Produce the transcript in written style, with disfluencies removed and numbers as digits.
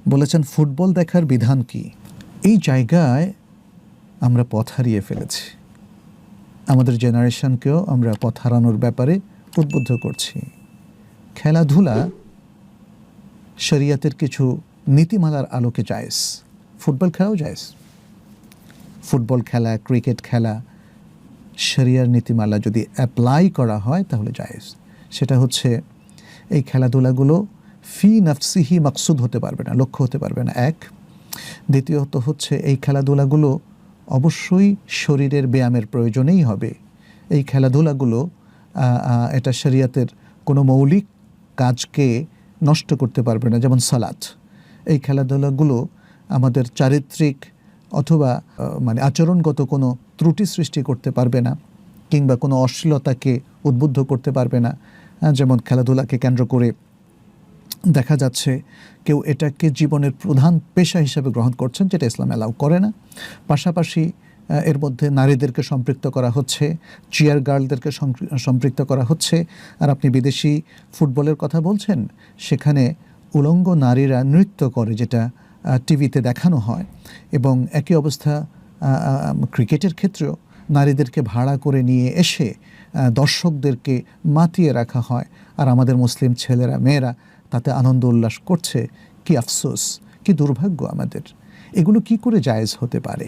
বলেছেন ফুটবল দেখার বিধান কি? এই জায়গায় আমরা পথ হারিয়ে ফেলেছি। আমাদের জেনারেশনকেও আমরা পথ হারানোর ব্যাপারে উদ্বুদ্ধ করছি। খেলাধুলা শরিয়াতের কিছু নীতিমালার আলোকে জায়েজ। ফুটবল খেলাও জায়েজ। ফুটবল খেলা, ক্রিকেট খেলা শরিয়ার নীতিমালা যদি অ্যাপ্লাই করা হয় তাহলে জায়েজ। সেটা হচ্ছে এই খেলাধুলাগুলো ফি নাফসিহি মাকসুদ হতে পারবে না, লক্ষ্য হতে পারবে না, এক। দ্বিতীয়ত হচ্ছে এই খেলাধুলাগুলো অবশ্যই শরীরের ব্যায়ামের প্রয়োজনেই হবে। এই খেলাধুলাগুলো এটা শরিয়াতের কোনো মৌলিক কাজকে নষ্ট করতে পারবে না, যেমন সালাত। এই খেলাধুলাগুলো আমাদের চারিত্রিক অথবা আচরণগত কোনো ত্রুটি সৃষ্টি করতে পারবে না, কিংবা কোনো অশ্লীলতাকে উদ্বুদ্ধ করতে পারবে না। যেমন খেলাধুলাকে কেন্দ্র করে দেখা যাচ্ছে কেউ এটাকে জীবনের প্রধান পেশা হিসেবে গ্রহণ করছেন, যেটা ইসলাম অ্যালাউ করে না। পাশাপাশি এর মধ্যে নারীদেরকে সম্পৃক্ত করা হচ্ছে, চিয়ার গার্লদেরকে সম্পৃক্ত করা হচ্ছে। আর আপনি বিদেশি ফুটবলের কথা বলছেন, সেখানে উলঙ্গ নারীরা নৃত্য করে, যেটা টিভিতে দেখানো হয়। এবং একই অবস্থা ক্রিকেটের ক্ষেত্রেও নারীদেরকে ভাড়া করে নিয়ে এসে দর্শকদেরকে মাতিয়ে রাখা হয়। আর আমাদের মুসলিম ছেলেরা মেয়েরা তাতে আনন্দ উল্লাস করছে। কি আফসোস, কি দুর্ভাগ্য আমাদের! এগুলো কি করে জায়েজ হতে পারে?